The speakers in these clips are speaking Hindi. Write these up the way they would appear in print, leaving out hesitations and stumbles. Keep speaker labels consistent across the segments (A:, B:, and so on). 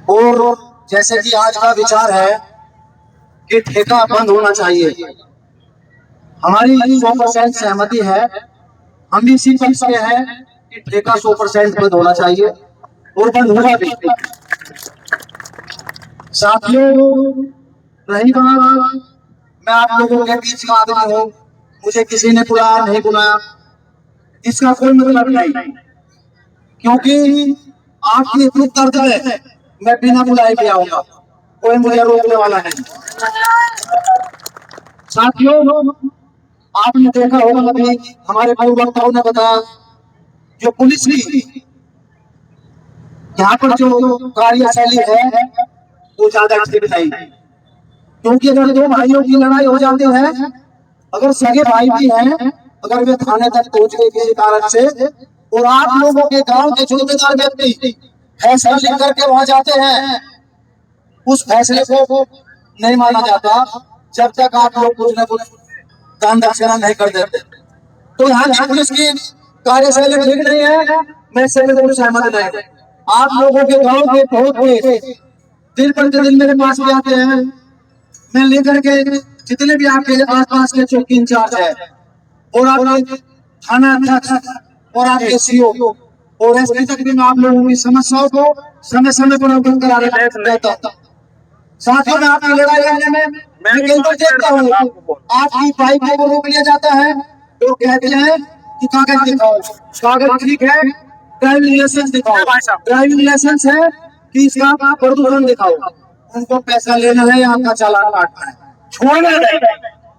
A: और जैसे कि आज का विचार है कि ठेका बंद होना चाहिए, हमारी 100% सहमति है। हम भी इसी पक्ष के हैं कि ठेका 100% बंद होना चाहिए और बंद होगा भी। साथियों, रही बात, मैं आप लोगों के बीच का आदमी हूँ, मुझे किसी ने बुलाया नहीं बुलाया इसका कोई मतलब नहीं, क्योंकि आपकी दुख दर्द में मैं बिना बुलाए भी आऊंगा, कोई मुझे रोकने वाला नहीं। साथियों, आपने देखा होगा अभी हमारे कई वक्ताओं ने बताया, जो पुलिस की यहाँ पर जो कार्यशैली है वो ज्यादा ठीक नहीं, क्योंकि अगर दो भाइयों की लड़ाई हो जाती है, अगर सगे भाई भी हैं, अगर वे थाने तक पहुंच गए किसी कारण से और आप लोगों के गांव के जिम्मेदार व्यक्ति फैसला लिख करके वहां जाते हैं, उस फैसले को नहीं माना जाता जब तक आप लोग कुछ न कुछ दान दक्षिणा नहीं कर देते। तो यहाँ की पुलिस की कार्यशैली ठीक नहीं है, मैं इससे बिल्कुल सहमत नहीं। आप लोगों के गांव के बहुत दिन प्रतिदिन मेरे पास भी आते हैं, मैं लेकर के जितने भी आपके आस पास के चौकी इंचार्ज है और आपके थाना अध्यक्ष और आपके सीओ और एसपी तक भी मैं आप लोगों की समस्याओं को समय समय पर अवगत करा रहता हूँ। साथियों, में आपकी लड़ाई लड़ने में मैं कई बार देखता हूँ आपकी बाइक को रोक लिया जाता है तो कहते हैं कि कागज दिखाओ, कागज ठीक है, ड्राइविंग लाइसेंस दिखाओ, ड्राइविंग लाइसेंस है कि इसका प्रदूषण दिखाओ, उनको पैसा लेना है या आपका चालान काटना है, छोड़ना नहीं।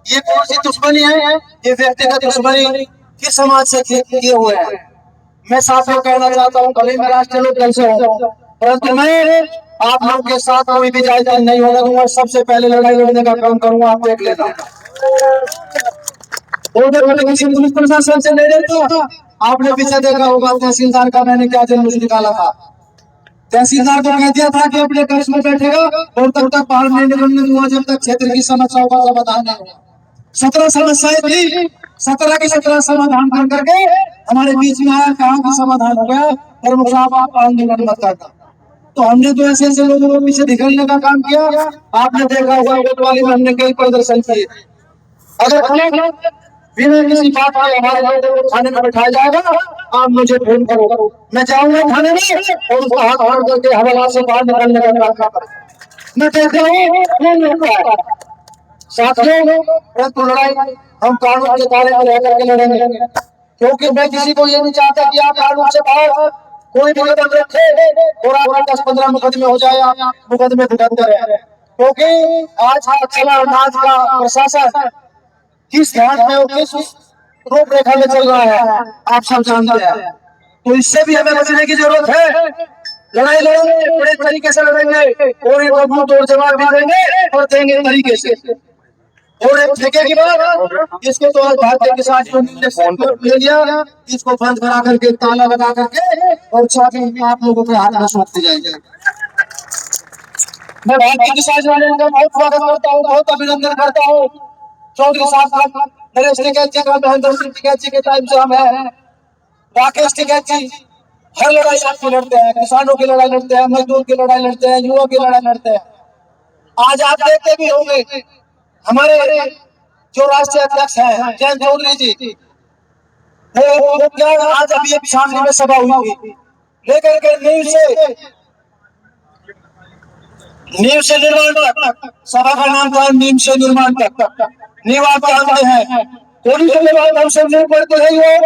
A: ये कौन सी दुश्मनी है? ये व्यक्तिगत दुश्मनी किस समाज से किए हुए हैं? मैं साफ कहना चाहता हूँ, भले मैं राष्ट्रीय लोक दल से हूँ, परंतु मैं आप लोगों के साथ कोई भी जायदाद नहीं होने दूंगा। सबसे पहले लड़ाई लड़ने का काम करूंगा, आप देख लेना। किसी पुलिस प्रशासन से नहीं डरता। आपने पीछे देखा होगा तहसीलदार का मैंने क्या जुलूस निकाला था। तहसीलदार को कह दिया था कि अपने कर्ज में बैठेगा और तब तक बाहर नहीं निकलने दूंगा जब तक क्षेत्र की समस्याओं का समाधान नहीं होगा। 17 समस्याएं थी, 17 की 17 समाधान कर करके हमारे बीच में आया, कहाँ का समाधान हो गया, प्रमुख साहब आप आंदोलन मत करता। तो हमने तो ऐसे ऐसे लोगों को पीछे निकलने का काम किया। आपने देखा होगा कोतवाली में हमने कई प्रदर्शन किए। अगर बिना किसी बात के हमारे लोगों को थाने में बैठाया जाएगा, आप मुझे फोन करो, मैं जाऊंगा थाने में और उसको हाथ हाथ करके हवाला से बाहर निकालने का काम करूंगा। मैं कहता हूँ साथियों, परंतु लड़ाई हम कानून के दायरे में रहकर के लड़ेंगे, क्योंकि मैं किसी को ये नहीं चाहता कि आप कानून से बाहर कोई भी कदम रखे और आप 10-15 मुकदमे हो जाए, आप मुकदमे भुगत करें, क्योंकि आज चला अनाज का प्रशासन किस ध्यान में और किस रूपरेखा में चल रहा है आप सब जानते हैं। तो इससे भी हमें बचने की जरूरत है। लड़ाई लड़ेंगे, बड़े तरीके से लड़ेंगे और एक मुंह तोड़ जवाब भी देंगे और देंगे तरीके से। और एक ठेके की बात, इसको तो आज भारतीय किसान यूनियन ने फोन पर ले लिया, इसको बंद करा करके ताला लगा करके और चाबी आप लोगों के हाथ में सौंपते जाएंगे। मैं भारतीय किसान यूनियन का बहुत स्वागत करता हूँ, बहुत अभिनंदन करता हूँ। चौधरी साहब, नरेश टिकैत जी का, महेंद्र सिंह टिकैत जी के टाइम से हम है, राकेश टिकैत जी हर लड़ाई आपकी लड़ते हैं, किसानों की लड़ाई लड़ते हैं, मजदूर की लड़ाई लड़ते हैं, युवा की लड़ाई लड़ते हैं। आज आप देखते भी होंगे हमारे जो राष्ट्रीय अध्यक्ष हैं जयंत चौधरी जी, वो क्या आज अभी एक शामली में सभा हुई थी, लेकर के नींव से निर्माण तक, सभा का नाम था नींव से निर्माण तक। नींव आप जानते हैं, थोड़ी सी बात हम सब नहीं पढ़ते हैं,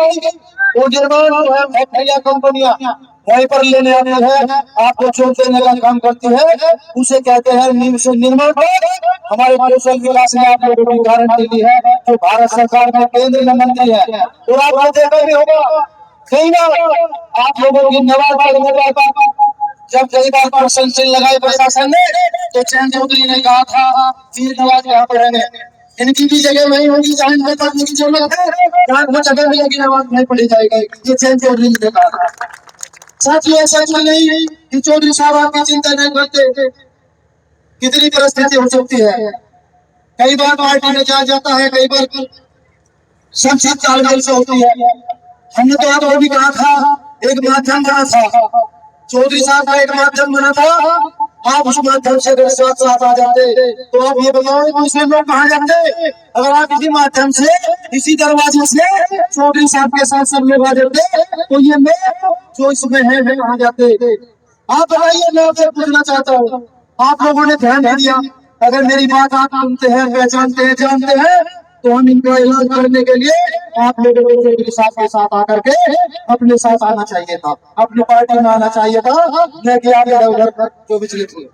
A: वो निर्माण जो है फैक्ट्रियां कंपनियां वहीं पर लेने आते हैं, आपको चोट देने का काम करती है, उसे कहते हैं नींव से निर्माण। हमारे कौशल विकास ने आप लोगों की गारंटी दी है, जो भारत सरकार में केंद्रीय मंत्री है, और आपको देखा भी होगा कई बार आप लोगों की नवाज जब कई बार प्रशंसा लगाई प्रशासन ने, तो जयंत चौधरी ने कहा था तीर नवाज यहाँ पर रहने, इनकी भी जगह वही होगी जहाँ इनको पढ़ने की जरूरत है, जहाँ वो जगह मिलेगी नमाज नहीं पढ़ी जाएगी। ये जयंत चौधरी ने कहा। साथियों, ऐसा नहीं कि चौधरी साहब आपकी चिंता नहीं करते, कितनी परिस्थिति हो सकती है, कई बार पार्टी में जा जाता है, कई बार संसद तालमेल से होती है। हमने तो आपको भी कहा था, एक माध्यम बना था, चौधरी साहब का एक माध्यम बना था आप उस माध्यम से अगर साथ साथ आ जाते तो आप ये बताओ मुस्लिम लोग कहाँ जाते? अगर आप इसी माध्यम से इसी दरवाजे से चौधरी साहब के साथ सब लोग आ जाते तो ये लोग जो इसमें है कहाँ जाते? आप बताइए, मैं आपसे पूछना चाहता हूँ, आप लोगों ने ध्यान नहीं दिया। अगर मेरी बात आप सुनते हैं, पहचानते हैं, जानते हैं तो हम इनका इलाज करने के लिए आप लोगों को चौधरी साहब के साथ आकर के अपने साथ आना चाहिए था, अपनी पार्टी में आना चाहिए था, न कि आप इधर उधर जो विचलित हुए।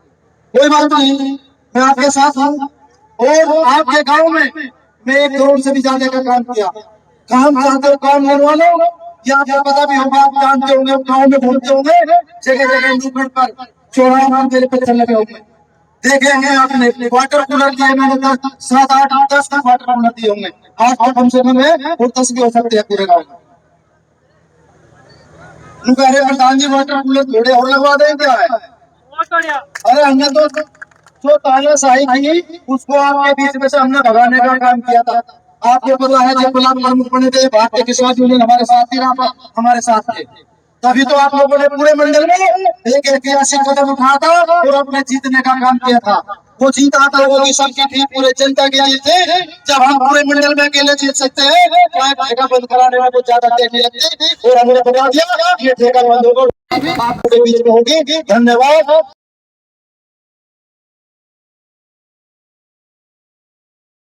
A: कोई बात नहीं, मैं आपके साथ हूँ। और आपके गांव में मैं 1 करोड़ से भी ज्यादा का काम किया। काम चाहते हो काम करवा लो, या आपको पता भी होगा, आप जानते होंगे, गाँव में घूमते होंगे, जगह जगह नुक्कड़ पर चौराहे पर मेरे पत्थर लगे होंगे, देखे हैं आपने। वाटर कूलर दिए मैंने 7, 8, 10 तक वाटर कूलर दिए होंगे। आज तो कम से कम है और 10 भी हो सकते हैं पूरे गाँव में। कह रहे प्रधान जी वाटर कूलर थोड़े और लगवा दें क्या है? अरे हमने तो जो तानाशाही की उसको आपके बीच में से हमने भगाने का काम किया था। आपको पता है जब गुलाम प्रमुख बने थे भारतीय किसान यूनियन हमारे साथ ही रहा, हमारे साथ थे, तभी तो आप लोगों ने पूरे मंडल में एक ऐतिहासिक कदम उठाया था और अपने जीतने का काम किया था। वो जीता था वो सबकी थी, पूरे जनता के लिए थे। जब हम पूरे मंडल में अकेले जीत सकते हैं तो एक ठेका बंद कराने में बहुत ज्यादा देर नहीं लगती और हमने बता दिया ये ठेका बंद होगा आपके बीच में होगी। धन्यवाद।